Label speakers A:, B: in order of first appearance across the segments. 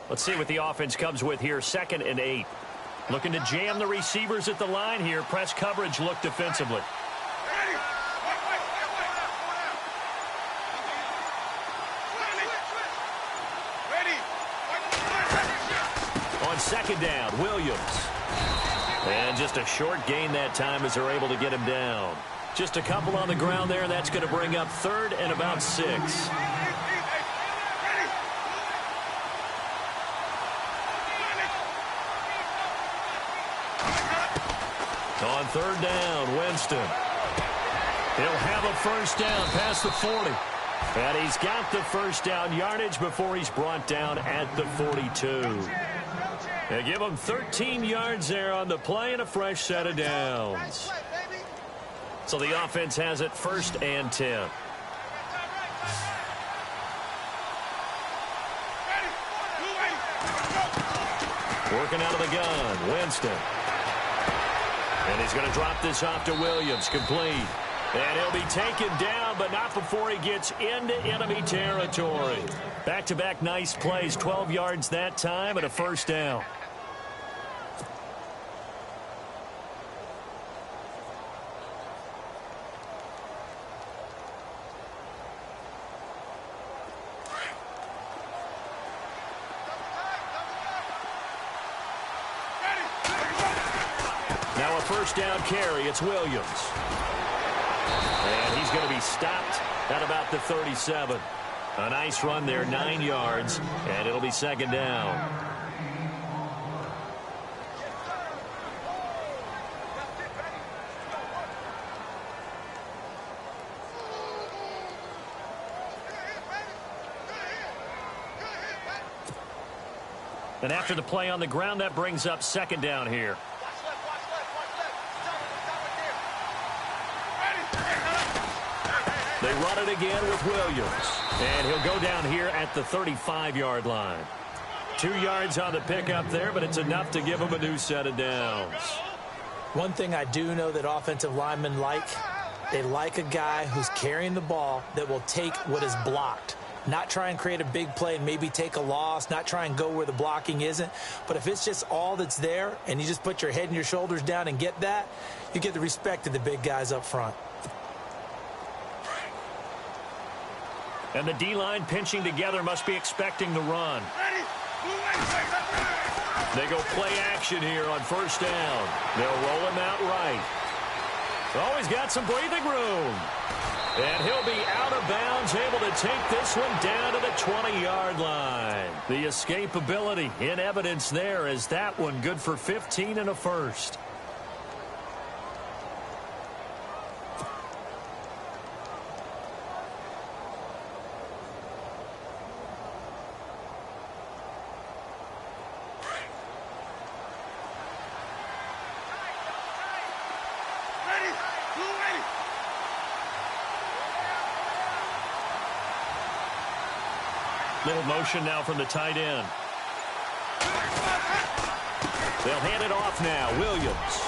A: Let's see what the offense comes with here. 2nd and 8. Looking to jam the receivers at the line here. Press coverage look defensively. On 2nd down, Williams. And just a short gain that time as they're able to get him down. Just a couple on the ground there. That's going to bring up 3rd and about 6. On 3rd down, Winston. He'll have a first down past the 40. And he's got the first down yardage before he's brought down at the 42. They give him 13 yards there on the play and a fresh set of downs. So the offense has it 1st and 10. Working out of the gun, Winston. And he's going to drop this off to Williams, complete. And he'll be taken down, but not before he gets into enemy territory. Back-to-back nice plays, 12 yards that time and a first down. Now a first down carry. It's Williams. And he's going to be stopped at about the 37. A nice run there, 9 yards, and it'll be 2nd down. And after the play on the ground, that brings up 2nd down here. They run it again with Williams. And he'll go down here at the 35-yard line. 2 yards on the pickup there, but it's enough to give him a new set of downs.
B: One thing I do know that offensive linemen like, they like a guy who's carrying the ball that will take what is blocked. Not try and create a big play and maybe take a loss, not try and go where the blocking isn't. But if it's just all that's there and you just put your head and your shoulders down and get that, you get the respect of the big guys up front.
A: And the D-line pinching together must be expecting the run. They go play action here on first down. They'll roll him out right. Oh, he's got some breathing room. And he'll be out of bounds, able to take this one down to the 20-yard line. The escapability in evidence there as that one good for 15 and a first. Little motion now from the tight end. They'll hand it off now. Williams.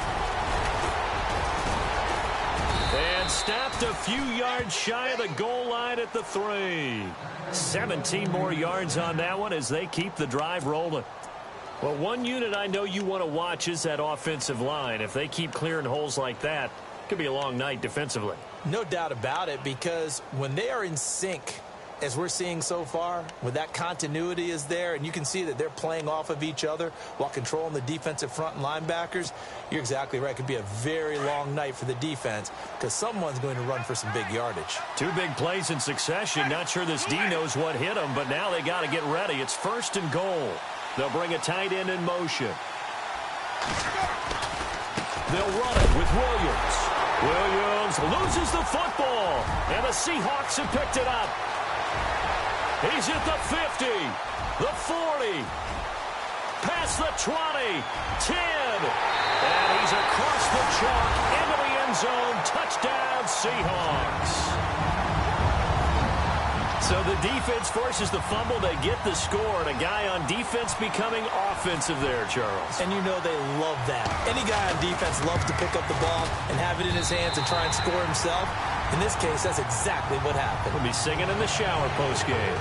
A: And stopped a few yards shy of the goal line at the 3. 17 more yards on that one as they keep the drive rolling. Well, one unit I know you want to watch is that offensive line. If they keep clearing holes like that, it could be a long night defensively.
B: No doubt about it, because when they are in sync, as we're seeing so far, when that continuity is there and you can see that they're playing off of each other while controlling the defensive front and linebackers, you're exactly right. It could be a very long night for the defense because someone's going to run for some big yardage. 2
A: big plays in succession. Not sure this D knows what hit them, but now they got to get ready. It's 1st and goal. They'll bring a tight end in motion. They'll run it with Williams. Williams loses the football, and the Seahawks have picked it up. He's at the 50, the 40, past the 20, 10, and he's across the chalk into the end zone. Touchdown, Seahawks. So the defense forces the fumble. They get the score, and a guy on defense becoming offensive there, Charles.
B: And you know they love that. Any guy on defense loves to pick up the ball and have it in his hands and try and score himself. In this case, that's exactly what happened.
A: We'll be singing in the shower post-game.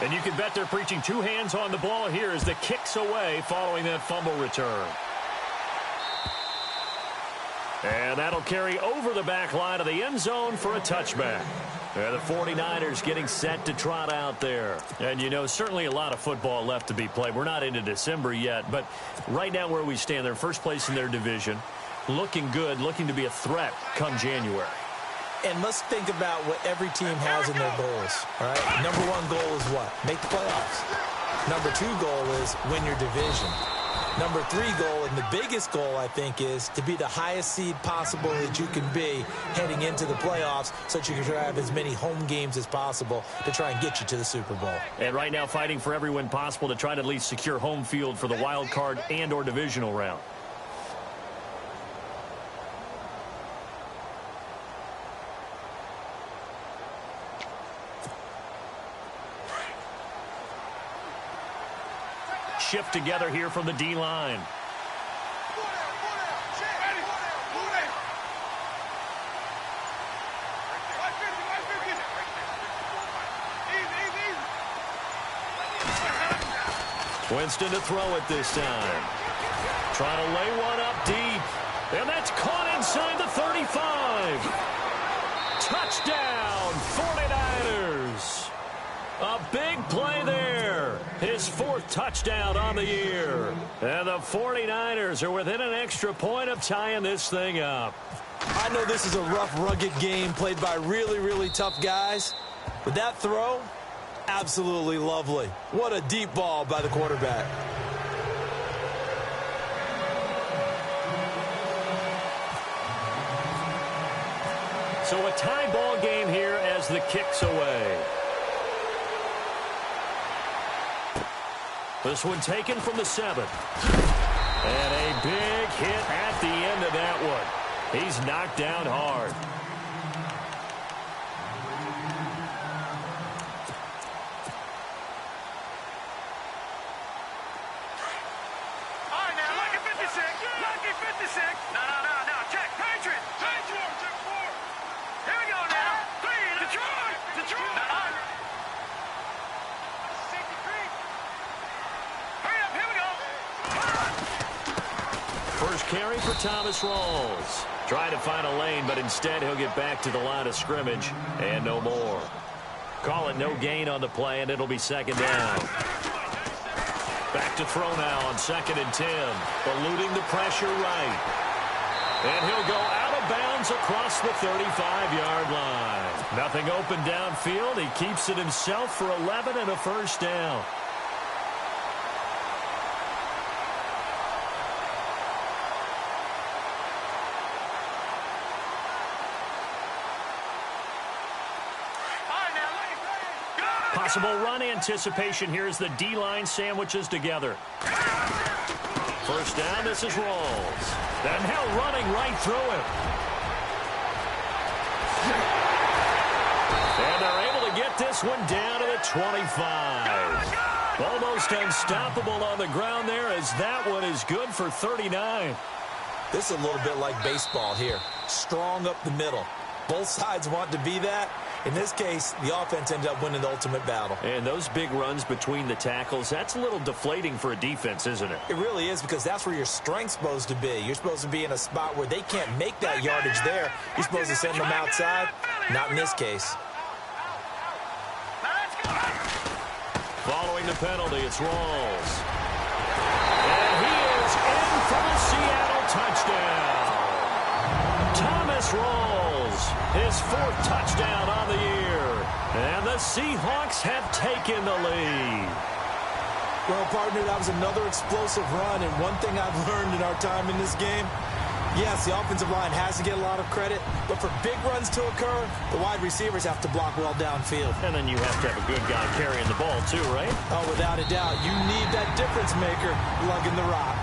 A: And you can bet they're preaching two hands on the ball here as the kick's away following that fumble return. And that'll carry over the back line of the end zone for a touchback. And the 49ers getting set to trot out there. And, you know, certainly a lot of football left to be played. We're not into December yet, but right now where we stand, they're first place in their division. Looking good, looking to be a threat come January.
B: And let's think about what every team has in their goals, all right? Number one goal is what? Make the playoffs. Number two goal is win your division. Number three goal, and the biggest goal, I think, is to be the highest seed possible that you can be heading into the playoffs so that you can try to have as many home games as possible to try and get you to the Super Bowl.
A: And right now fighting for every win possible to try to at least secure home field for the wild card and or divisional round. Shift together here from the D-line. Winston to throw it this time. Trying to lay one up deep. And that's caught inside the 35. Touchdown, 49ers. A big play there. His fourth touchdown on the year. And the 49ers are within an extra point of tying this thing up.
B: I know this is a rough, rugged game played by really, really tough guys. But that throw, absolutely lovely. What a deep ball by the quarterback.
A: So a tie ball game here as the kick's away. This one taken from the 7. And a big hit at the end of that one. He's knocked down hard.
C: All right, now, lucky 56. Lucky 56. No. Check. Patriots. Check 4. Here we go now. 3. Detroit.
A: First carry for Thomas Rawls. Trying to find a lane, but instead he'll get back to the line of scrimmage and no more. Call it no gain on the play, and it'll be second down. Back to throw now on 2nd and 10. Eluding the pressure right. And he'll go out of bounds across the 35-yard line. Nothing open downfield. He keeps it himself for 11 and a first down. Possible run anticipation here as the D-line sandwiches together. First down, this is Rawls. And now running right through him. And they're able to get this one down to the 25. Almost unstoppable on the ground there as that one is good for 39.
B: This is a little bit like baseball here. Strong up the middle. Both sides want to be that. In this case, the offense ended up winning the ultimate battle.
A: And those big runs between the tackles, that's a little deflating for a defense, isn't it?
B: It really is, because that's where your strength's supposed to be. You're supposed to be in a spot where they can't make that yardage there. You're supposed to send them outside. Not in this case.
A: Following the penalty, it's Rawls. And he is in for the Seattle touchdown. Thomas Rawls, his fourth touchdown on the year. And the Seahawks have taken the lead.
B: Well, partner, that was another explosive run. And one thing I've learned in our time in this game, yes, the offensive line has to get a lot of credit, but for big runs to occur, the wide receivers have to block well downfield.
A: And then you have to have a good guy carrying the ball too, right?
B: Oh, without a doubt. You need that difference maker lugging the rock.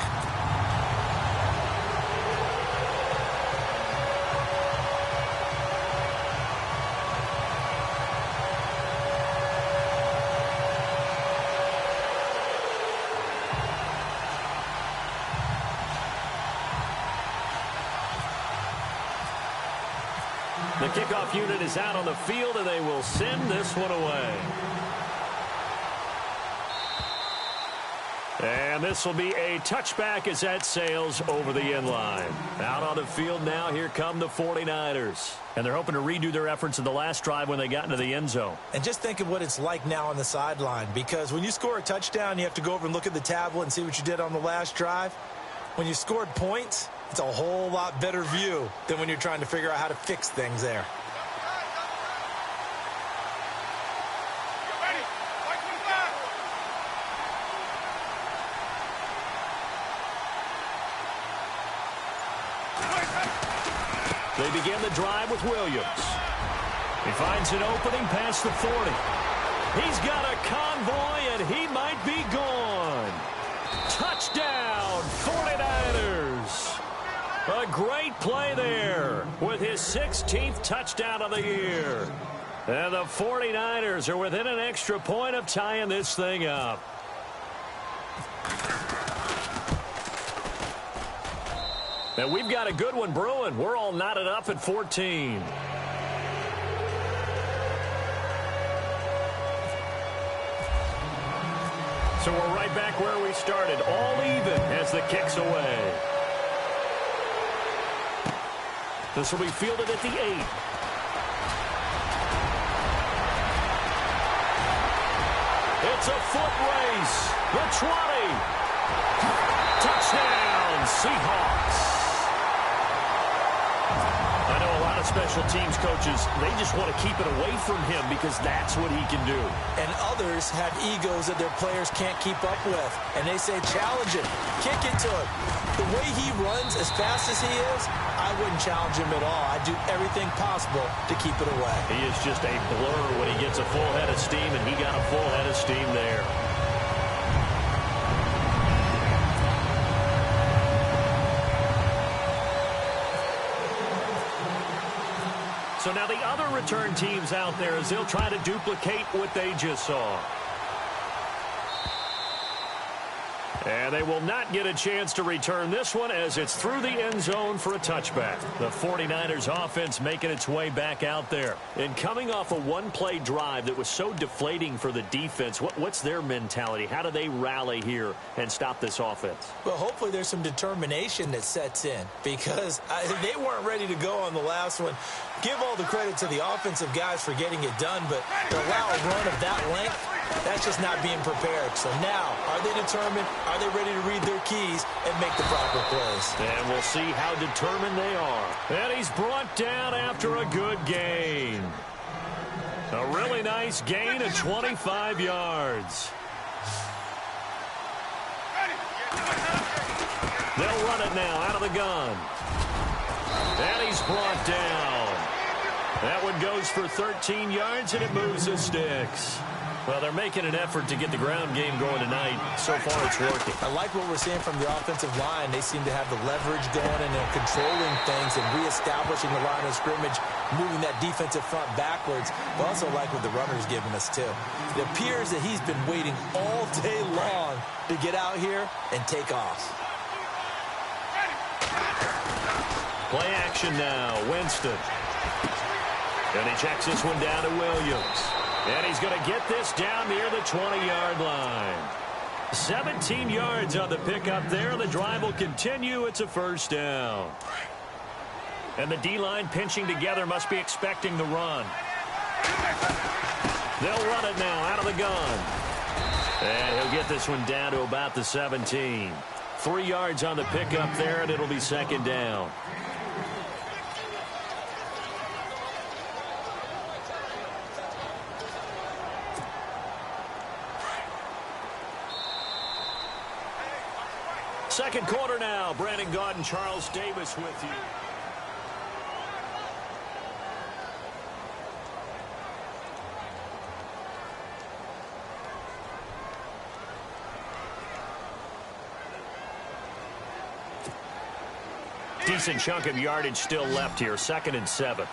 A: The kickoff unit is out on the field, and they will send this one away. And this will be a touchback as that sails over the end line. Out on the field now, here come the 49ers. And they're hoping to redo their efforts in the last drive when they got into the end zone.
B: And just think of what it's like now on the sideline, because when you score a touchdown, you have to go over and look at the tablet and see what you did on the last drive. When you scored points, it's a whole lot better view than when you're trying to figure out how to fix things there.
A: They begin the drive with Williams. He finds an opening past the 40. He's got a convoy, and he might be gone. Touchdown, 49ers. A great play there with his 16th touchdown of the year. And the 49ers are within an extra point of tying this thing up. And we've got a good one brewing. We're all knotted up at 14. So we're right back where we started, all even as the kick's away. This will be fielded at the 8. It's a foot race. The 20. Touchdown, Seahawks. I know a lot of special teams coaches, they just want to keep it away from him because that's what he can do.
B: And others have egos that their players can't keep up with. And they say, challenge him, kick it to him. The way he runs as fast as he is, I wouldn't challenge him at all. I'd do everything possible to keep it away.
A: He is just a blur when he gets a full head of steam, and he got a full head of steam there. So now the other return teams out there as they'll try to duplicate what they just saw. And they will not get a chance to return this one as it's through the end zone for a touchback. The 49ers offense making its way back out there. And coming off a one-play drive that was so deflating for the defense, what's their mentality? How do they rally here and stop this offense?
B: Well, hopefully there's some determination that sets in because they weren't ready to go on the last one. Give all the credit to the offensive guys for getting it done, but to allow a run of that length, that's just not being prepared. So now, are they determined? Are they ready to read their keys and make the proper plays?
A: And we'll see how determined they are. And he's brought down after a good gain. A really nice gain of 25 yards. They'll run it now out of the gun. And he's brought down. That one goes for 13 yards, and it moves the sticks. Well, they're making an effort to get the ground game going tonight. So far, it's working.
B: I like what we're seeing from the offensive line. They seem to have the leverage going, and they're controlling things and reestablishing the line of scrimmage, moving that defensive front backwards. But also like what the runner's giving us, too. It appears that he's been waiting all day long to get out here and take off.
A: Play action now, Winston. And he checks this one down to Williams. And he's going to get this down near the 20-yard line. 17 yards on the pickup there. The drive will continue. It's a first down. And the D-line pinching together must be expecting the run. They'll run it now out of the gun. And he'll get this one down to about the 17. 3 yards on the pickup there, and it'll be second down. Second quarter now. Brandon Gaudin and Charles Davis with you. Decent chunk of yardage still left here. 2nd and 7.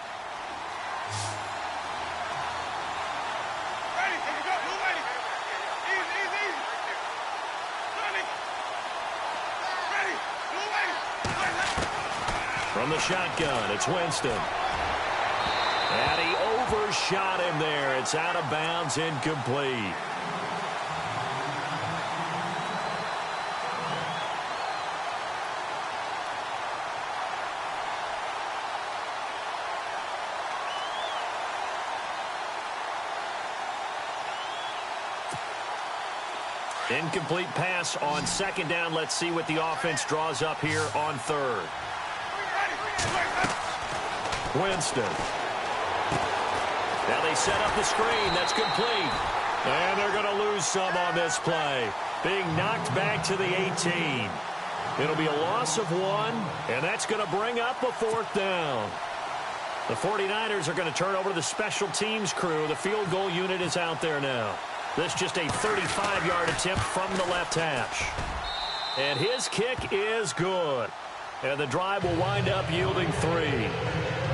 A: From the shotgun, it's Winston. And he overshot him there. It's out of bounds, incomplete. Incomplete pass on second down. Let's see what the offense draws up here on third. Winston. Now they set up the screen. That's complete. And they're going to lose some on this play. Being knocked back to the 18. It'll be a loss of 1, and that's going to bring up a fourth down. The 49ers are going to turn over to the special teams crew. The field goal unit is out there now. This just a 35-yard attempt from the left hash. And his kick is good. And the drive will wind up yielding 3.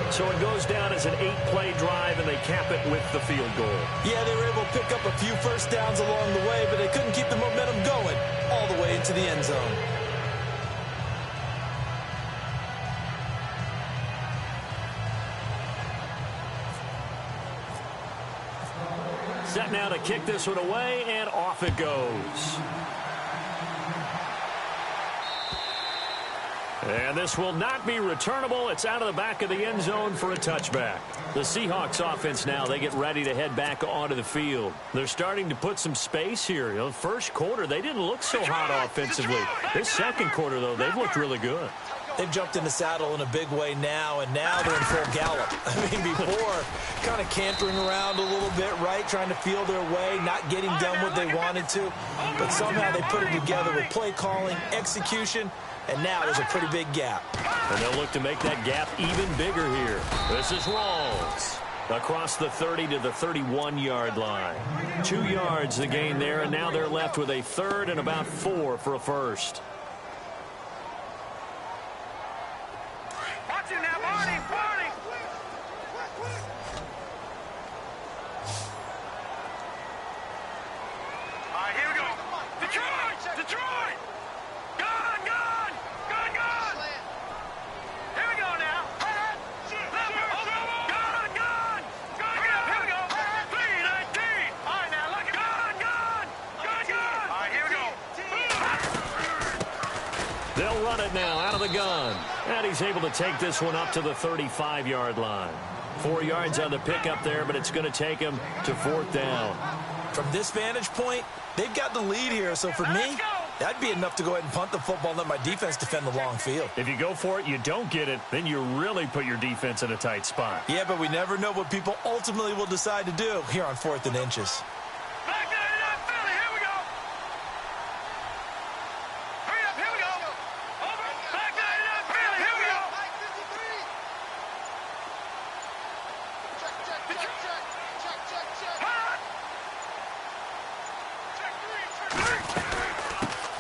A: So it goes down as an 8-play drive, and they cap it with the field goal.
B: Yeah, they were able to pick up a few first downs along the way, but they couldn't keep the momentum going all the way into the end zone.
A: Set now to kick this one away, and off it goes. And this will not be returnable. It's out of the back of the end zone for a touchback. The Seahawks offense now, they get ready to head back onto the field. They're starting to put some space here. You know, first quarter, they didn't look so hot offensively. This second quarter, though, they've looked really good.
B: They've jumped in the saddle in a big way now, and now they're in full gallop. I mean, before, kind of cantering around a little bit, right, trying to feel their way, not getting done what they wanted to. But somehow they put it together with play calling, execution, and now there's a pretty big gap.
A: And they'll look to make that gap even bigger here. This is Rawls. Across the 30 to the 31-yard line. 2 yards the gain there, and now they're left with a third and about 4 for a first.
C: Watch it now, Barney, Barney. All right, here we go. Detroit, Detroit. Gone, gone, gone, gone. Here we go now. Gone, gone, gone. Here we go. 3-19. All right, now look at gone, gone, gone, gone. All right, here we go.
A: They'll run it now out of the gun. And he's able to take this one up to the 35-yard line. 4 yards on the pickup there, but it's going to take him to 4th down.
B: From this vantage point, they've got the lead here. So for me, that'd be enough to go ahead and punt the football and let my defense defend the long field.
A: If you go for it, you don't get it, then you really put your defense in a tight spot.
B: Yeah, but we never know what people ultimately will decide to do here on 4th and inches.
C: Back there in that Philly, here we go. Hurry up, here we go. Over. Back there in that Philly, here we go.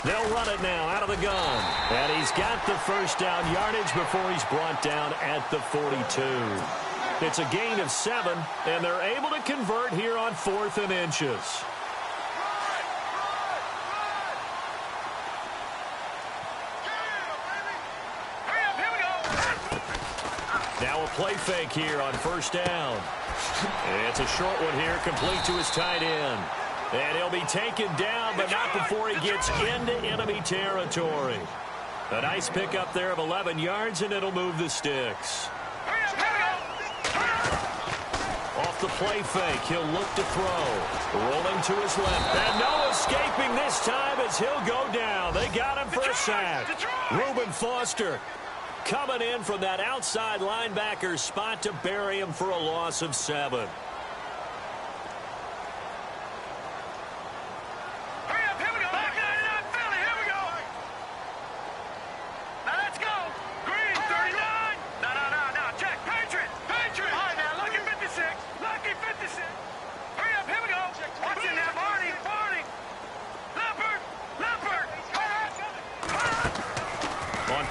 A: They'll run it now out of the gun. And he's got the first down yardage before he's brought down at the 42. It's a gain of 7, and they're able to convert here on 4th and inches. Now a play fake here on first down. It's a short one here, complete to his tight end. And he'll be taken down, but not before he gets into enemy territory. A nice pickup there of 11 yards, and it'll move the sticks. Off the play fake, he'll look to throw. Rolling to his left. And no escaping this time as he'll go down. They got him for a sack. Reuben Foster coming in from that outside linebacker spot to bury him for a loss of 7.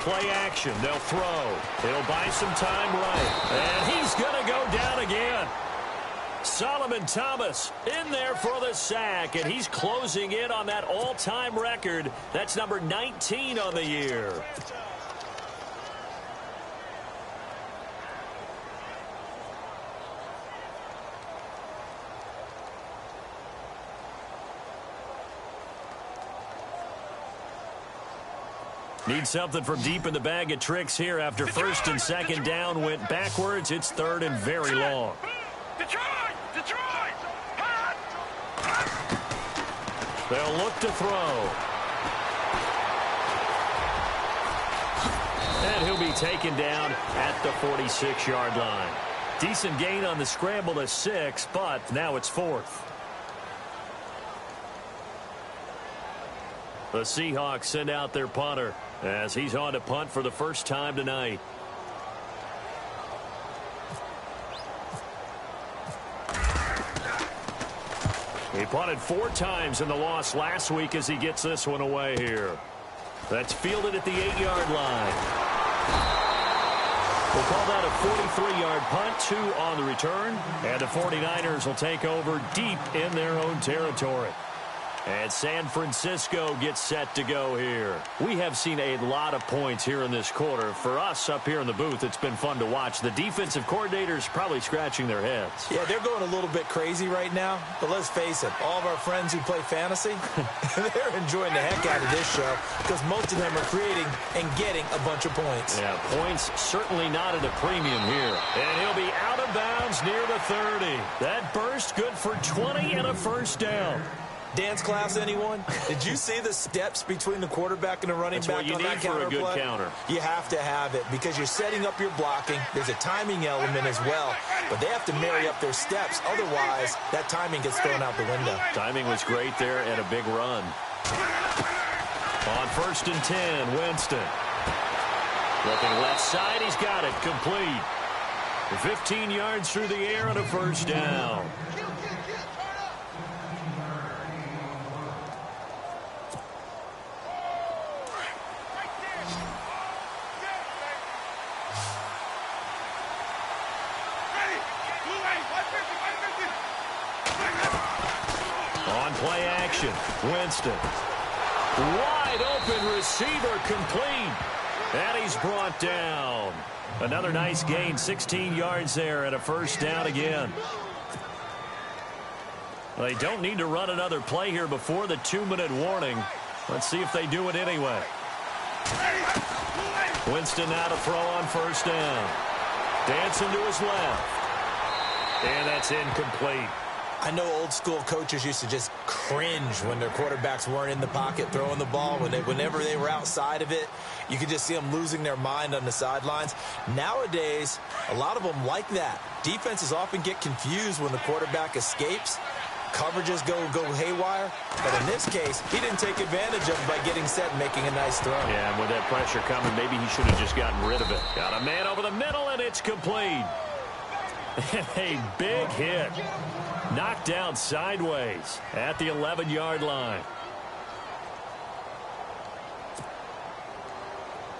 A: Play action. They'll throw. It'll buy some time right. And he's going to go down again. Solomon Thomas in there for the sack, and he's closing in on that all-time record. That's number 19 on the year. Need something from deep in the bag of tricks here after first and second down went backwards. It's 3rd and very long. They'll look to throw. And he'll be taken down at the 46-yard line. Decent gain on the scramble to 6, but now it's 4th. The Seahawks send out their punter as he's on to punt for the first time tonight. He punted 4 times in the loss last week as he gets this one away here. That's fielded at the 8-yard line. We'll call that a 43-yard punt, 2 on the return, and the 49ers will take over deep in their own territory. And San Francisco gets set to go here. We have seen a lot of points here in this quarter. For us up here in the booth, it's been fun to watch. The defensive coordinators probably scratching their heads.
B: Yeah, they're going a little bit crazy right now. But let's face it, all of our friends who play fantasy, they're enjoying the heck out of this show because most of them are creating and getting a bunch of points.
A: Yeah, points certainly not at a premium here. And he'll be out of bounds near the 30. That burst good for 20 and a first down.
B: Dance class, anyone? Did you see the steps between the quarterback and the running back on that counter play?
A: That's what you need for a good counter.
B: You have to have it because you're setting up your blocking. There's a timing element as well, but they have to marry up their steps. Otherwise, that timing gets thrown out the window.
A: Timing was great there and a big run. On 1st and 10, Winston. Looking left side, he's got it, complete. 15 yards through the air and a first down. Play action. Winston. Wide open receiver complete. And he's brought down. Another nice gain. 16 yards there and a first down again. They don't need to run another play here before the 2-minute warning. Let's see if they do it anyway. Winston now to throw on first down. Dancing to his left. And that's incomplete.
B: I know old school coaches used to just cringe when their quarterbacks weren't in the pocket throwing the ball. Whenever they were outside of it, you could just see them losing their mind on the sidelines. Nowadays, a lot of them like that. Defenses often get confused when the quarterback escapes. Coverages go haywire. But in this case, he didn't take advantage of it by getting set and making a nice throw.
A: Yeah, and with that pressure coming, maybe he should have just gotten rid of it. Got a man over the middle, and it's complete. A big hit. Knocked down sideways at the 11-yard line.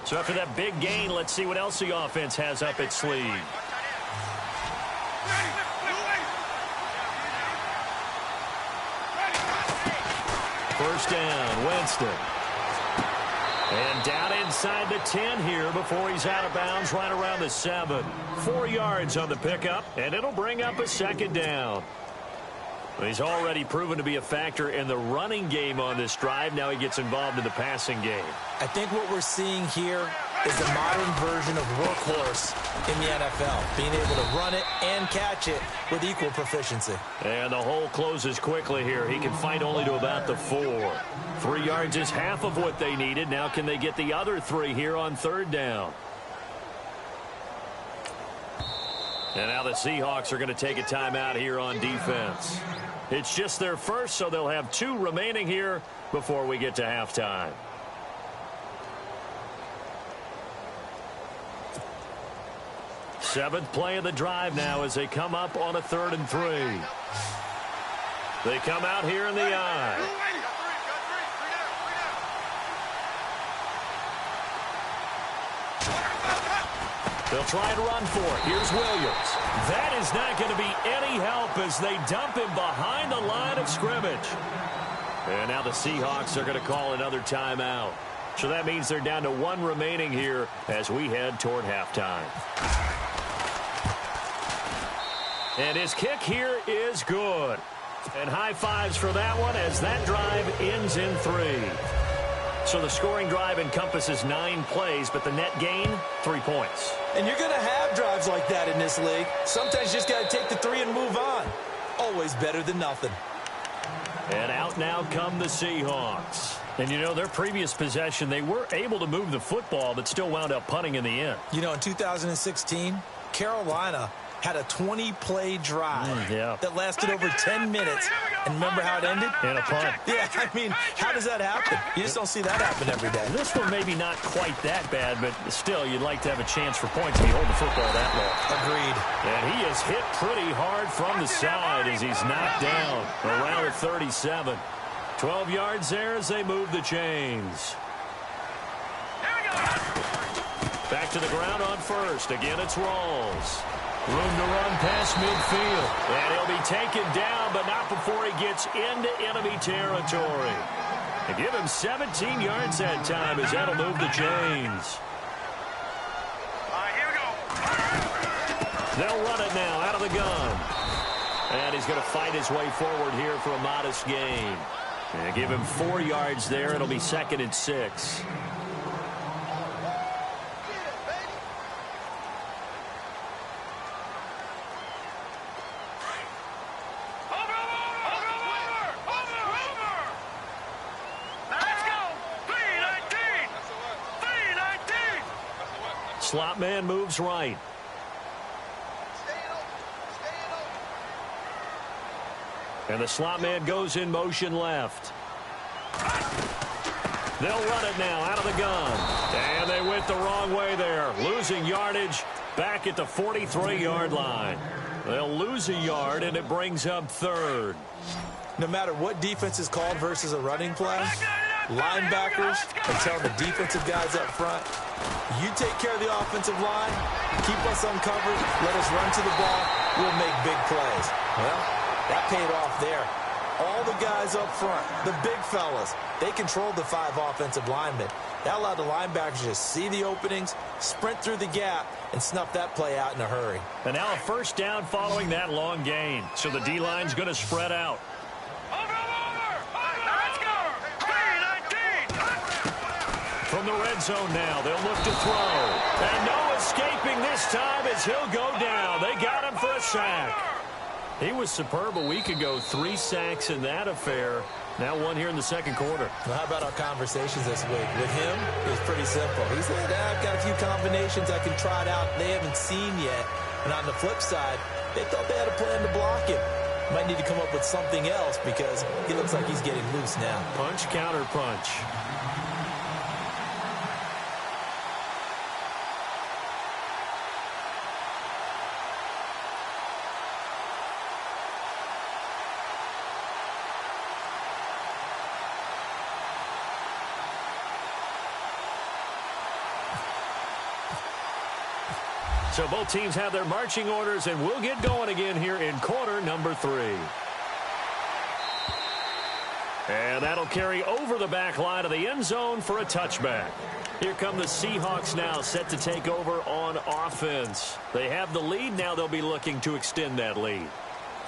A: So after that big gain, let's see what else the offense has up its sleeve. First down, Winston. And down inside the 10 here before he's out of bounds right around the 7. 4 yards on the pickup, and it'll bring up a second down. He's already proven to be a factor in the running game on this drive. Now he gets involved in the passing game.
B: I think what we're seeing here is the modern version of workhorse in the NFL, being able to run it and catch it with equal proficiency.
A: And the hole closes quickly here. He can fight only to about the 4. 3 yards is half of what they needed. Now can they get the other 3 here on third down? And now the Seahawks are going to take a timeout here on defense. It's just their first, so they'll have 2 remaining here before we get to halftime. Seventh play of the drive now as they come up on a 3rd and 3. They come out here in the eye. They'll try and run for it. Here's Williams. That is not going to be any help as they dump him behind the line of scrimmage. And now the Seahawks are going to call another timeout. So that means they're down to 1 remaining here as we head toward halftime. And his kick here is good. And high fives for that one as that drive ends in 3. So the scoring drive encompasses 9 plays, but the net gain, 3 points.
B: And you're going to have drives like that in this league. Sometimes you just got to take the 3 and move on. Always better than nothing.
A: And out now come the Seahawks. And, you know, their previous possession, they were able to move the football, but still wound up punting in the end.
B: You know, in 2016, Carolina had a 20-play drive that lasted over 10 minutes. And remember how it ended?
A: In a punt.
B: Yeah, I mean, how does that happen? You just don't see that happen every day.
A: This one maybe not quite that bad, but still, you'd like to have a chance for points if you hold the football that long.
B: Agreed.
A: And he is hit pretty hard from the side as he's knocked down around the 37. 12 yards there as they move the chains. Back to the ground on first. Again, it's Rawls. Room to run past midfield. And he'll be taken down, but not before he gets into enemy territory. They give him 17 yards that time as that'll move the chains.
C: Here we go.
A: They'll run it now out of the gun. And he's going to fight his way forward here for a modest gain. And give him 4 yards there. It'll be 2nd and 6. Slot man moves right. And the slot man goes in motion left. They'll run it now out of the gun. And they went the wrong way there. Losing yardage back at the 43-yard line. They'll lose a yard, and it brings up 3rd.
B: No matter what defense is called versus a running play, linebackers are telling the defensive guys up front, you take care of the offensive line, keep us uncovered, let us run to the ball, we'll make big plays. Well, that paid off there. All the guys up front, the big fellas, they controlled the 5 offensive linemen. That allowed the linebackers to see the openings, sprint through the gap, and snuff that play out in a hurry.
A: And now a first down following that long gain. So the D-line's going to spread out. From the red zone now, they'll look to throw. And no escaping this time as he'll go down. They got him for a sack. He was superb a week ago. 3 sacks in that affair. Now 1 here in the second quarter.
B: Well, how about our conversations this week? With him, it was pretty simple. He said, I've got a few combinations I can try it out they haven't seen yet. And on the flip side, they thought they had a plan to block him. Might need to come up with something else because he looks like he's getting loose now.
A: Punch, counter punch. So both teams have their marching orders, and we'll get going again here in quarter number 3. And that'll carry over the back line of the end zone for a touchback. Here come the Seahawks now, set to take over on offense. They have the lead. Now they'll be looking to extend that lead.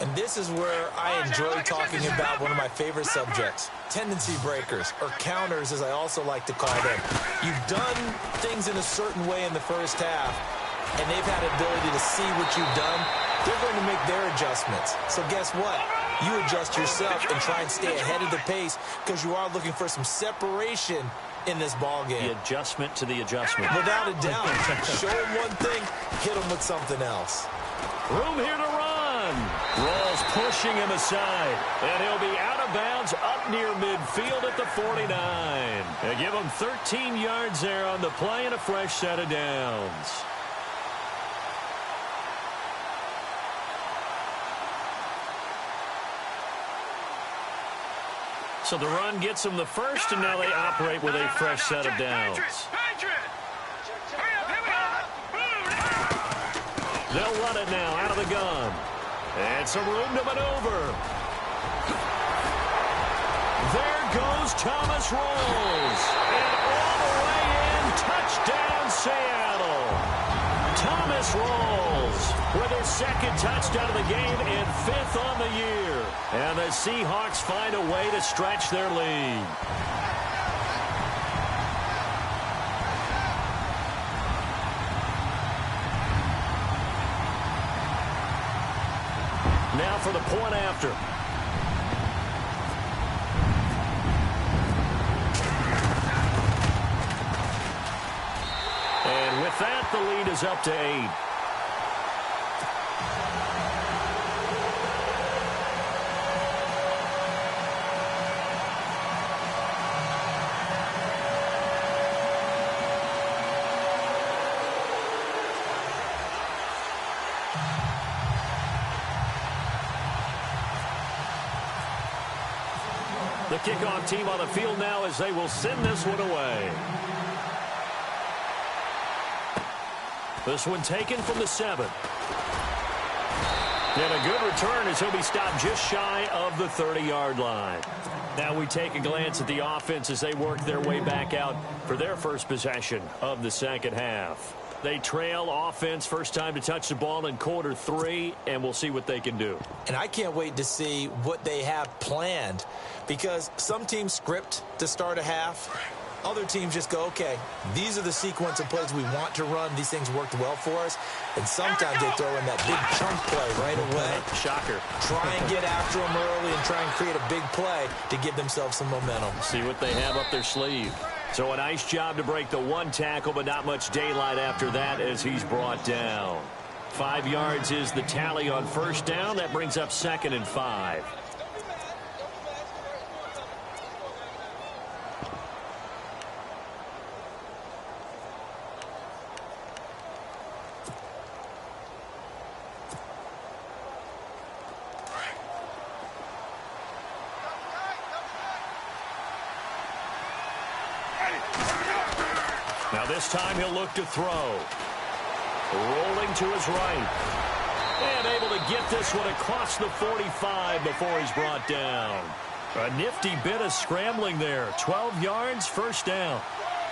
B: And this is where I enjoy talking about one of my favorite subjects, tendency breakers, or counters as I also like to call them. You've done things in a certain way in the first half, and they've had the ability to see what you've done. They're going to make their adjustments. So guess what? You adjust yourself and try and stay ahead of the pace because you are looking for some separation in this ball game.
A: The adjustment to the adjustment.
B: Without a doubt. Show them one thing, hit them with something else.
A: Room here to run. Rawls pushing him aside. And he'll be out of bounds up near midfield at the 49. They give him 13 yards there on the play and a fresh set of downs. So the run gets them the first, and now they operate with a fresh set of downs. They'll run it now out of the gun. And some room to maneuver. There goes Thomas Rawls. And all the way in, touchdown Seattle. Thomas Rawls with his 2nd touchdown of the game and 5th on the year. And the Seahawks find a way to stretch their lead. Now for the point after. with that, the lead is up to 8. The kickoff team on the field now as they will send this one away. This one taken from the 7. And a good return as he'll be stopped just shy of the 30-yard line. Now we take a glance at the offense as they work their way back out for their first possession of the second half. They trail offense, first time to touch the ball in quarter 3, and we'll see what they can do.
B: And I can't wait to see what they have planned, because some teams script to start a half. Other teams just go, okay, these are the sequence of plays we want to run. These things worked well for us. And sometimes they throw in that big chunk play right away.
A: Shocker.
B: Try and get after them early and try and create a big play to give themselves some momentum.
A: See what they have up their sleeve. So a nice job to break the 1 tackle, but not much daylight after that as he's brought down. 5 yards is the tally on first down. That brings up 2nd and 5. Now this time he'll look to throw. Rolling to his right. And able to get this one across the 45 before he's brought down. A nifty bit of scrambling there. 12 yards, first down.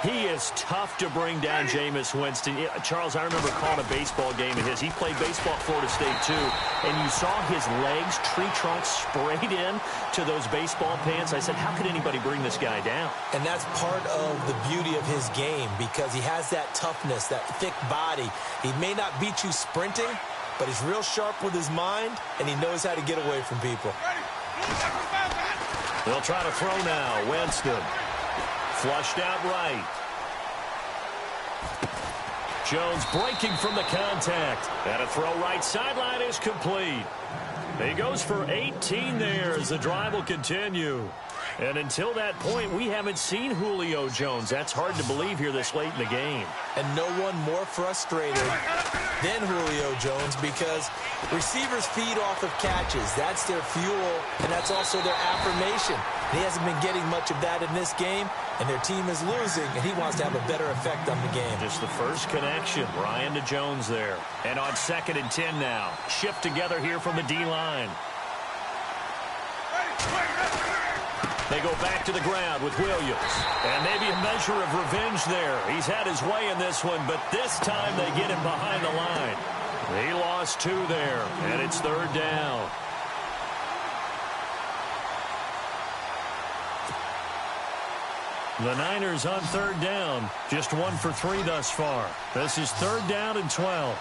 A: He is tough to bring down, Jameis Winston. Charles, I remember calling a baseball game of his. He played baseball at Florida State, too. And you saw his legs, tree trunks sprayed in to those baseball pants. I said, how could anybody bring this guy down?
B: And that's part of the beauty of his game, because he has that toughness, that thick body. He may not beat you sprinting, but he's real sharp with his mind, and he knows how to get away from people.
A: They'll try to throw now. Winston. Flushed out right. Jones breaking from the contact. And a throw right sideline is complete. He goes for 18 there as the drive will continue. And until that point, we haven't seen Julio Jones. That's hard to believe here this late in the game.
B: And no one more frustrated than Julio Jones, because receivers feed off of catches. That's their fuel, and that's also their affirmation. He hasn't been getting much of that in this game, and their team is losing, and he wants to have a better effect on the game.
A: Just the first connection. Ryan to Jones there. And on 2nd and 10 now. Shift together here from the D-line. They go back to the ground with Williams. And maybe a measure of revenge there. He's had his way in this one, but this time they get him behind the line. He lost 2 there, and it's 3rd down. The Niners on 3rd down. Just 1 for 3 thus far. This is 3rd down and 12.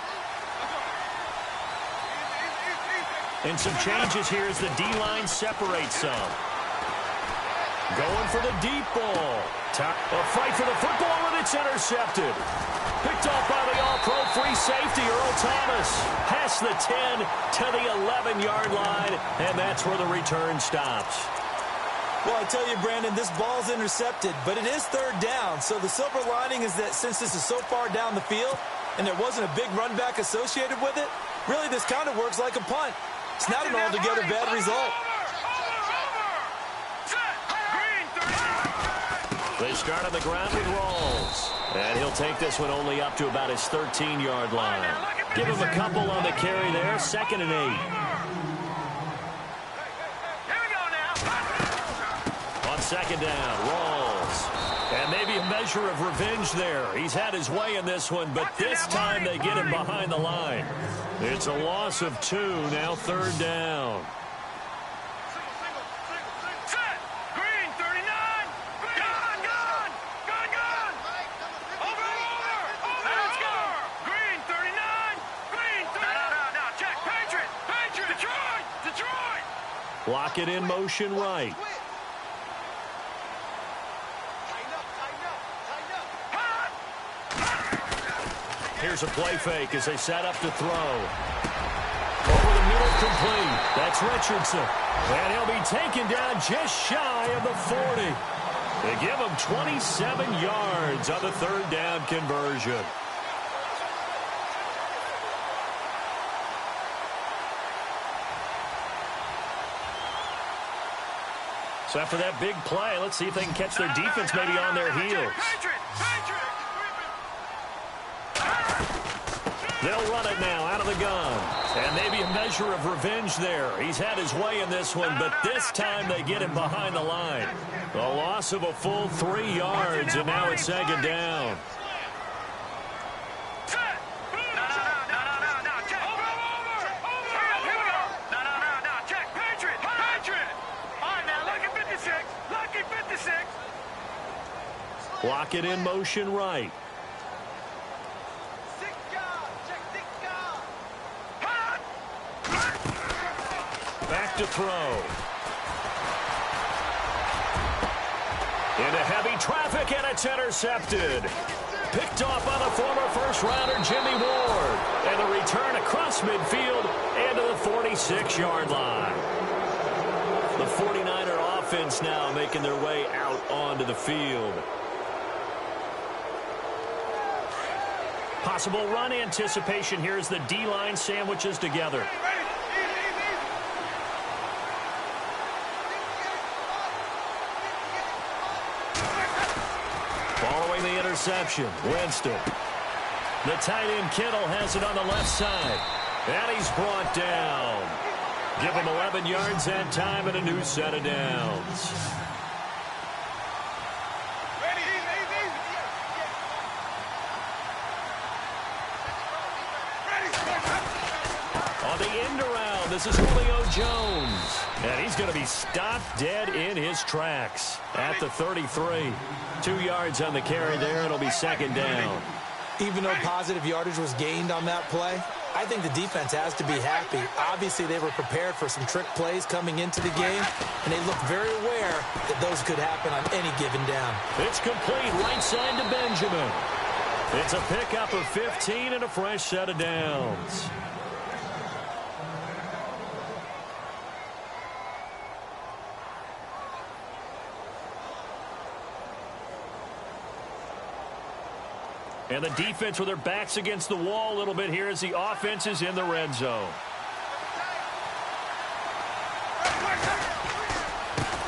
A: And some changes here as the D-line separates some. Going for the deep ball. A fight for the football, and it's intercepted. Picked off by the all-pro free safety, Earl Thomas. Past the 10 to the 11-yard line, and that's where the return stops.
B: Well, I tell you, Brandon, this ball's intercepted, but it is 3rd down. So the silver lining is that since this is so far down the field and there wasn't a big run back associated with it, really this kind of works like a punt. It's not an altogether bad result.
A: They start on the ground with Rawls. And he'll take this one only up to about his 13-yard line. Give him a couple on the carry there. 2nd and 8. On 2nd down, Rawls. And maybe a measure of revenge there. He's had his way in this one, but this time they get him behind the line. It's a loss of 2, now 3rd down. Block it in motion right. Here's a play fake as they set up to throw. Over the middle, complete. That's Richardson. And he'll be taken down just shy of the 40. They give him 27 yards on the third down conversion. So after that big play, let's see if they can catch their defense maybe on their heels. They'll run it now out of the gun. And maybe a measure of revenge there. He's had his way in this one, but this time they get him behind the line. A loss of a full 3 yards, and now it's second down. Block it in motion right. Back to throw. Into heavy traffic, and it's intercepted. Picked off by the former first-rounder Jimmy Ward. And the return across midfield and to the 46-yard line. The 49er offense now making their way out onto the field. Possible run anticipation here as the D-line sandwiches together. Following the interception, Winston. The tight end Kittle has it on the left side. And he's brought down. Give him 11 yards that time and a new set of downs. On the end around, this is Julio Jones. And he's going to be stopped dead in his tracks at the 33. 2 yards on the carry there. It'll be second down.
B: Even though positive yardage was gained on that play, I think the defense has to be happy. Obviously, they were prepared for some trick plays coming into the game, and they look very aware that those could happen on any given down.
A: It's complete right side to Benjamin. It's a pickup of 15 and a fresh set of downs. And the defense with their backs against the wall a little bit here as the offense is in the red zone.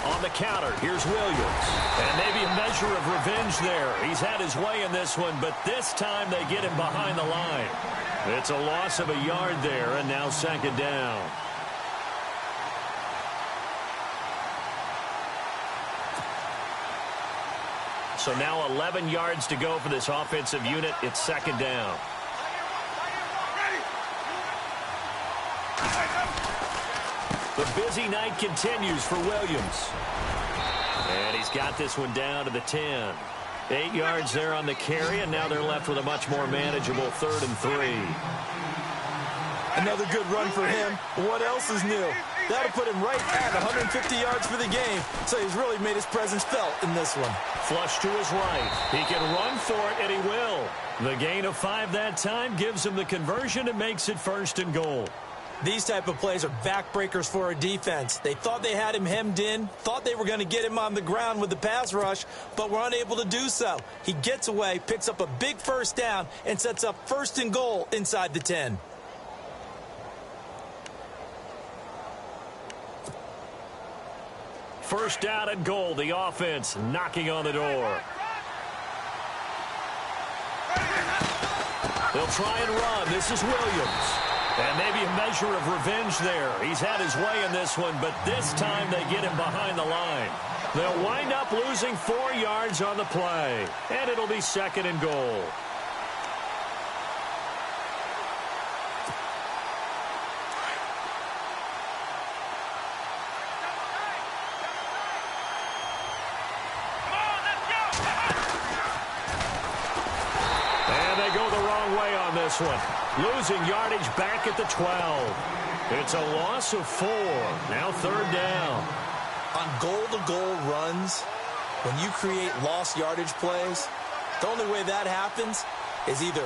A: On the counter, here's Williams. And maybe a measure of revenge there. He's had his way in this one, but this time they get him behind the line. It's a loss of a yard there, and now second down. So now 11 yards to go for this offensive unit. It's second down. The busy night continues for Williams. And he's got this one down to the 10. 8 yards there on the carry, and now they're left with a much more manageable 3rd and 3.
B: Another good run for him. What else is new? That'll put him right at 150 yards for the game, so he's really made his presence felt in this one.
A: Flush to his right. He can run for it, and he will. The gain of 5 that time gives him the conversion and makes it 1st and goal.
B: These type of plays are backbreakers for a defense. They thought they had him hemmed in, thought they were going to get him on the ground with the pass rush, but were unable to do so. He gets away, picks up a big first down, and sets up 1st and goal inside the 10.
A: First down and goal. The offense knocking on the door. They'll try and run. This is Williams. And maybe a measure of revenge there. He's had his way in this one, but this time they get him behind the line. They'll wind up losing 4 yards on the play. And it'll be 2nd and goal. This one. Losing yardage back at the 12. It's a loss of 4. Now 3rd down.
B: On goal-to-goal runs, when you create lost yardage plays, the only way that happens is either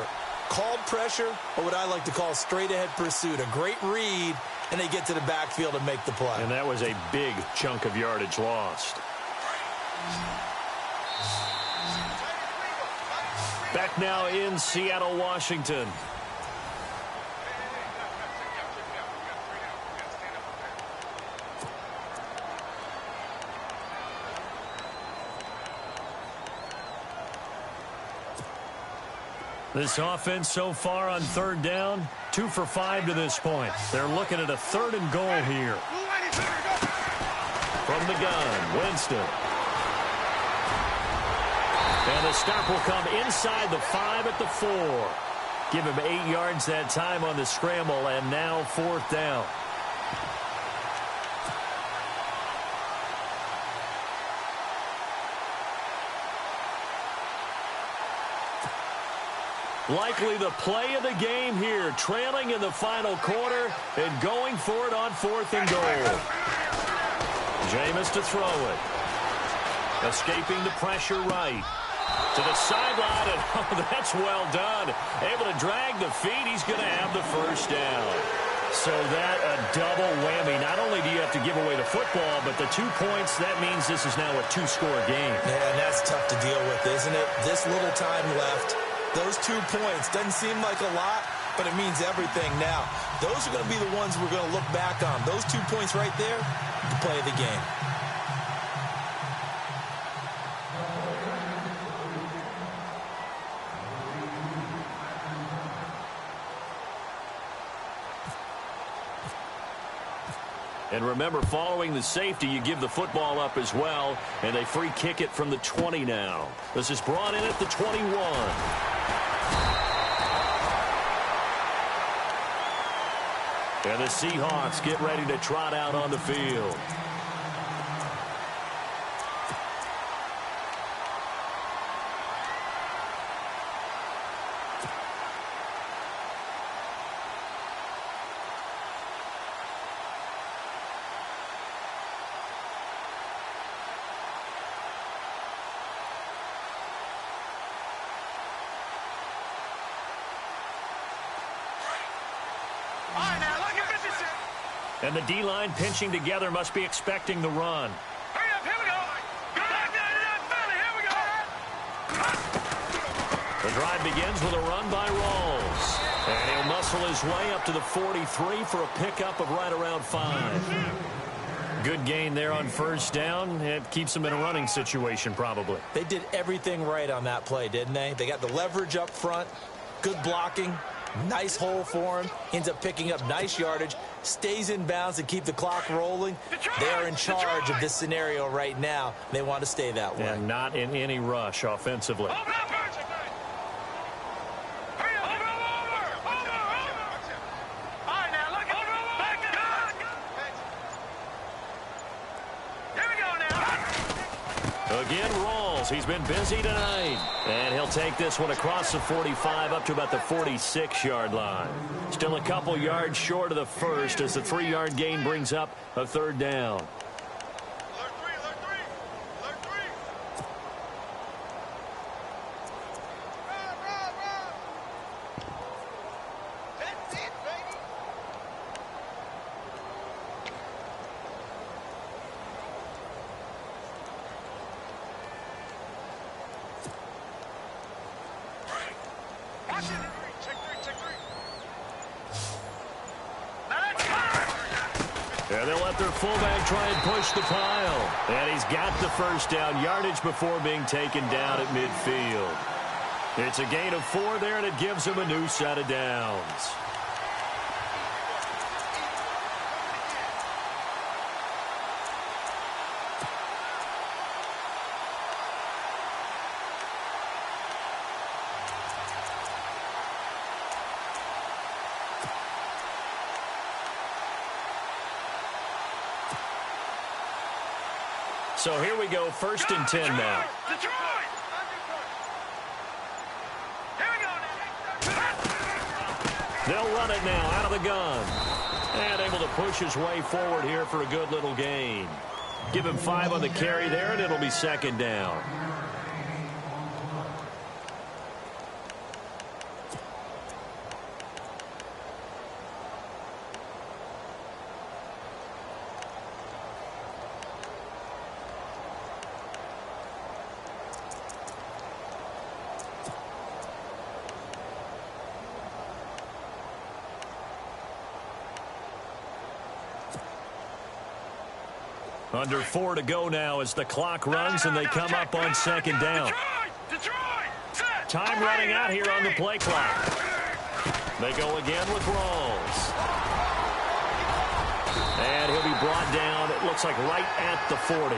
B: called pressure, or what I like to call straight-ahead pursuit. A great read, and they get to the backfield and make the play.
A: And that was a big chunk of yardage lost. Back now in Seattle, Washington. This offense so far on third down, 2 for 5 to this point. They're looking at a 3rd and goal here. From the gun, Winston. And the stop will come inside the 5 at the 4. Give him 8 yards that time on the scramble, and now 4th down. Likely the play of the game here, trailing in the final quarter and going for it on 4th and goal. Jameis to throw it. Escaping the pressure right. To the sideline, and oh, that's well done. Able to drag the feet. He's going to have the 1st down. So that a double whammy. Not only do you have to give away the football, but the 2 points, that means this is now a 2-score game.
B: Yeah, and that's tough to deal with, isn't it? This little time left. Those 2 points doesn't seem like a lot, but it means everything now. Those are going to be the ones we're going to look back on. Those 2 points right there, the play of the game.
A: And remember, following the safety, you give the football up as well, and they free kick it from the 20 now. This is brought in at the 21. And the Seahawks get ready to trot out on the field. And the D-line pinching together must be expecting the run.
C: Hurry up, here we go. Go back there to that belly, here we go.
A: The drive begins with a run by Rawls. And he'll muscle his way up to the 43 for a pickup of right around 5. Good gain there on 1st down. It keeps them in a running situation probably.
B: They did everything right on that play, didn't they? They got the leverage up front, good blocking, nice hole for him, ends up picking up nice yardage, stays in bounds to keep the clock rolling. They are in charge of this scenario right now. They want to stay that way.
A: And not in any rush offensively.
C: Open up, hurry up, over. All right, now, look at back to back. Here we go now.
A: Again, Rawls. He's been busy tonight. And he'll take this one across the 45 up to about the 46-yard line. Still a couple yards short of the 1st as the 3-yard gain brings up a 3rd down. And they'll let their fullback try and push the pile. And he's got the 1st down yardage before being taken down at midfield. It's a gain of 4 there, and it gives him a new set of downs. So here we go, 1st and 10 now. They'll run it now out of the gun. And able to push his way forward here for a good little gain. Give him 5 on the carry there, and it'll be 2nd down. Under 4 to go now as the clock runs and they come up on second down. Time running out here on the play clock. They go again with Rawls. And he'll be brought down, it looks like right at the 40.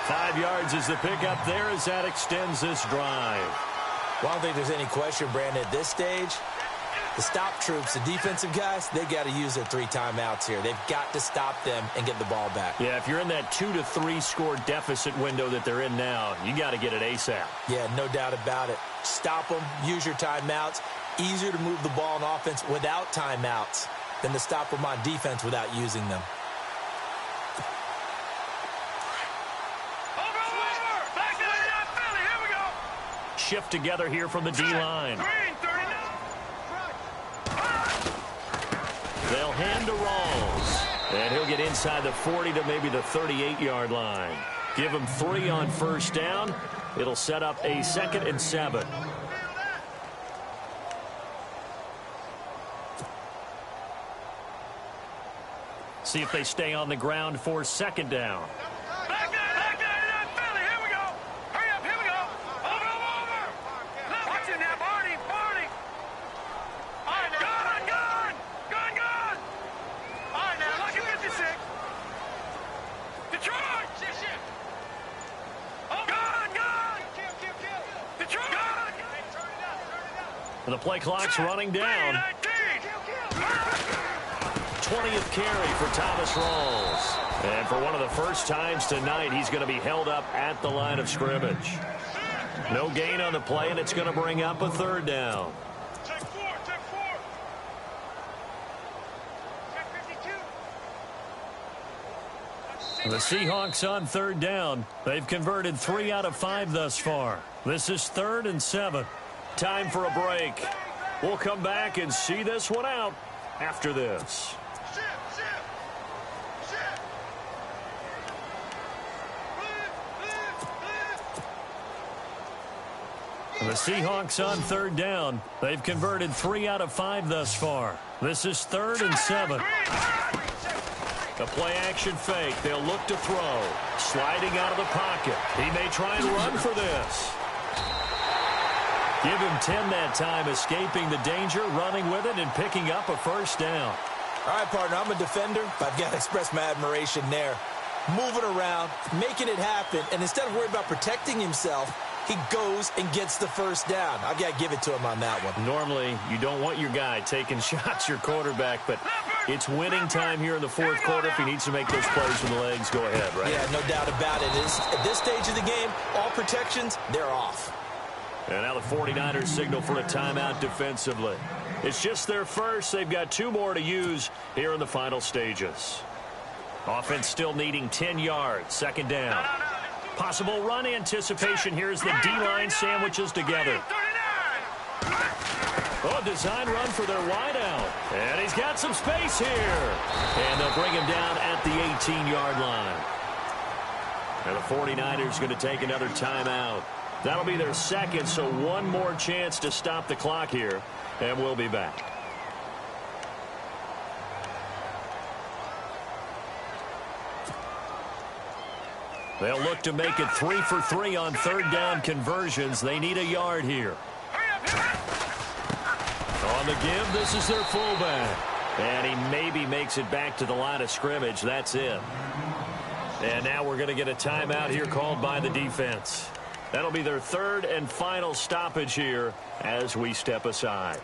A: 5 yards is the pickup there as that extends this drive.
B: Well, I don't think there's any question, Brandon, at this stage. The stop troops, the defensive guys, they got to use their 3 timeouts here. They've got to stop them and get the ball back.
A: Yeah, if you're in that 2 to 3 score deficit window that they're in now, you got to get it ASAP.
B: Yeah, no doubt about it. Stop them, use your timeouts. Easier to move the ball on offense without timeouts than to stop them on defense without using them.
A: Shift together here from the D-line. They'll hand to Rawls. And he'll get inside the 40 to maybe the 38-yard line. Give him 3 on first down. It'll set up a 2nd and 7. See if they stay on the ground for 2nd down. The play clock's running down. 20th carry for Thomas Rawls. And for one of the first times tonight, he's going to be held up at the line of scrimmage. No gain on the play, and it's going to bring up a 3rd down.
C: Check 4.
A: The Seahawks on 3rd down. They've converted 3 out of 5 thus far. This is 3rd and 7. Time for a break. We'll come back and see this one out after this. The Seahawks on 3rd down. They've converted 3 out of 5 thus far. This is 3rd and 7. A play action fake. They'll look to throw. Sliding out of the pocket. He may try and run for this. Give him 10 that time, escaping the danger, running with it, and picking up a 1st down.
B: All right, partner, I'm a defender, but I've got to express my admiration there. Moving around, making it happen, and instead of worrying about protecting himself, he goes and gets the 1st down. I've got to give it to him on that one.
A: Normally, you don't want your guy taking shots, your quarterback, but it's winning time here in the 4th quarter. If he needs to make those plays with the legs, go ahead, right?
B: Yeah, no doubt about it. At this stage of the game, all protections, they're off.
A: And now the 49ers signal for a timeout defensively. It's just their first. They've got 2 more to use here in the final stages. Offense still needing 10 yards. 2nd down. Possible run anticipation. Here's the D-line sandwiches together. Oh, design run for their wideout. And he's got some space here. And they'll bring him down at the 18-yard line. And the 49ers going to take another timeout. That'll be their 2nd, so 1 more chance to stop the clock here, and we'll be back. They'll look to make it 3 for 3 on 3rd down conversions. They need a yard here. On the give, this is their fullback. And he maybe makes it back to the line of scrimmage. That's it. And now we're going to get a timeout here called by the defense. That'll be their 3rd and final stoppage here as we step aside.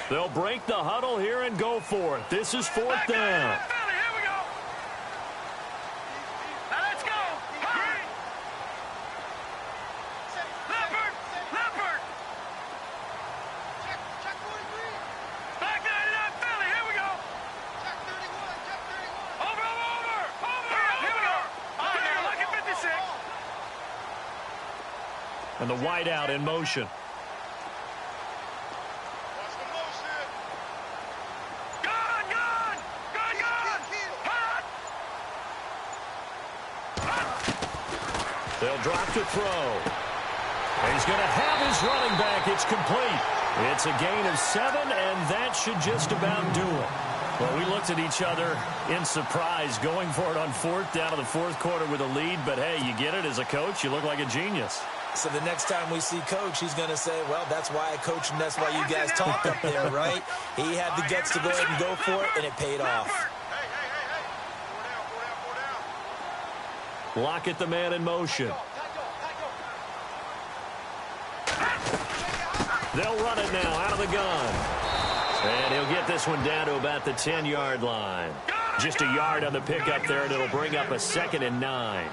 A: They'll break the huddle here and go for it. This is 4th down. And the wideout in motion. They'll drop to throw. He's going to have his running back. It's complete. It's a gain of 7, and that should just about do it. Well, we looked at each other in surprise going for it on 4th down to the 4th quarter with a lead. But, hey, you get it as a coach. You look like a genius.
B: So the next time we see Coach, he's going to say, well, that's why I coach and that's why you guys talked up there, right? He had the guts to go ahead and go for it, and it paid off.
A: Lockett, the man in motion. They'll run it now out of the gun. And he'll get this one down to about the 10-yard line. Just a yard on the pickup there, and it'll bring up a 2nd and 9.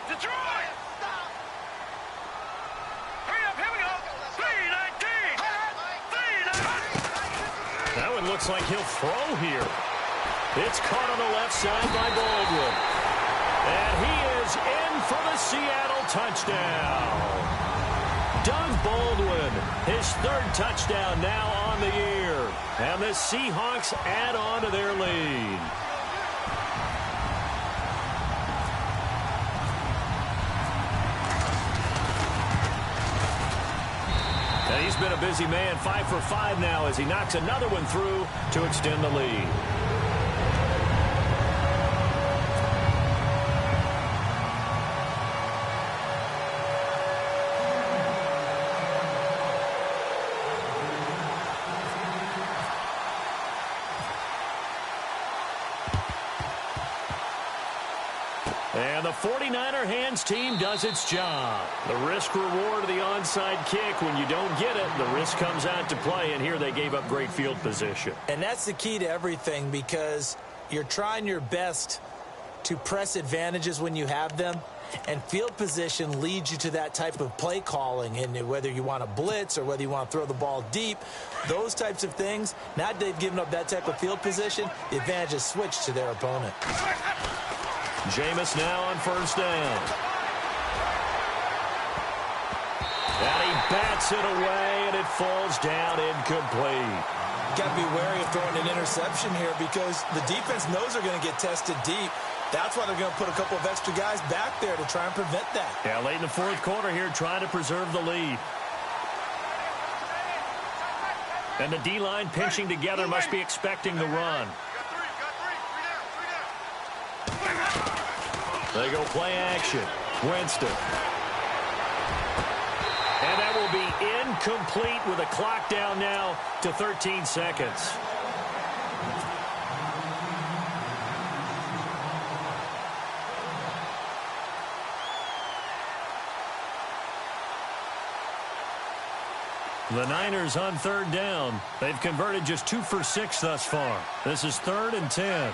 C: Detroit! Hurry up, here we go. 3-19.
A: That one looks like he'll throw here. It's caught on the left side by Baldwin. And he is in for the Seattle touchdown. Doug Baldwin, his 3rd touchdown now on the year. And the Seahawks add on to their lead. And he's been a busy man, 5 for 5 now as he knocks another one through to extend the lead. And the 49er hands team does its job. The risk-reward of the onside kick, when you don't get it, the risk comes out to play, and here they gave up great field position.
B: And that's the key to everything, because you're trying your best to press advantages when you have them, and field position leads you to that type of play calling, and whether you want to blitz or whether you want to throw the ball deep, those types of things. Now they've given up that type of field position, the advantage is switched to their opponent.
A: Jameis now on 1st down. And he bats it away, and it falls down incomplete.
B: Got to be wary of throwing an interception here because the defense knows they're going to get tested deep. That's why they're going to put a couple of extra guys back there to try and prevent that.
A: Yeah, late in the 4th quarter here, trying to preserve the lead. And the D-line pinching together, must be expecting the run. They go play action. Winston. And that will be incomplete with a clock down now to 13 seconds. The Niners on 3rd down. They've converted just 2 for 6 thus far. This is 3rd and 10.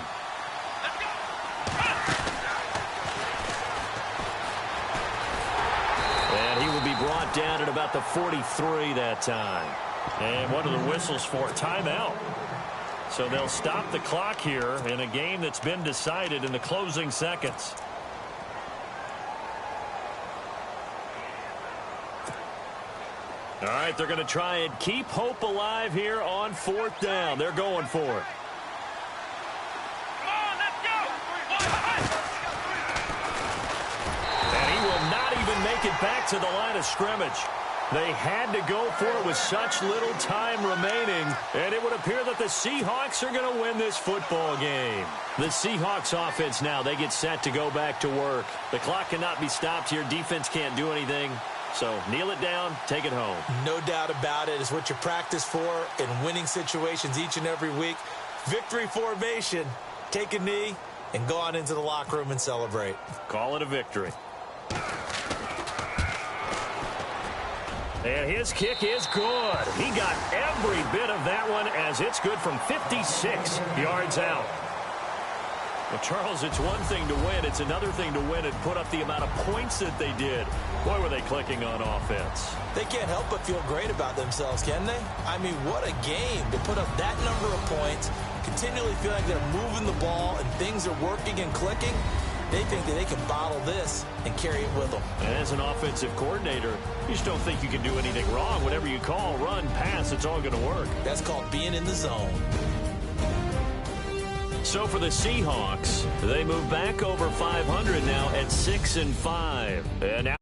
A: And he will be brought down at about the 43 that time. And what are the whistles for? Timeout. So they'll stop the clock here in a game that's been decided in the closing seconds. All right, they're going to try and keep hope alive here on 4th down. They're going for it.
C: Come on, let's go.
A: And he will not even make it back to the line of scrimmage. They had to go for it with such little time remaining, and it would appear that the Seahawks are going to win this football game. The Seahawks offense now, they get set to go back to work. The clock cannot be stopped here. Defense can't do anything. So kneel it down, take it home.
B: No doubt about it. It's what you practice for in winning situations each and every week. Victory formation. Take a knee and go on into the locker room and celebrate.
A: Call it a victory. And his kick is good. He got every bit of that one as it's good from 56 yards out. Well, Charles, it's one thing to win. It's another thing to win and put up the amount of points that they did. Boy, were they clicking on offense.
B: They can't help but feel great about themselves, can they? I mean, what a game to put up that number of points, continually feel like they're moving the ball and things are working and clicking. They think that they can bottle this and carry it with them.
A: And as an offensive coordinator, you just don't think you can do anything wrong. Whatever you call, run, pass, it's all going to work.
B: That's called being in the zone.
A: So for the Seahawks, they move back over 500 now at 6-5. And now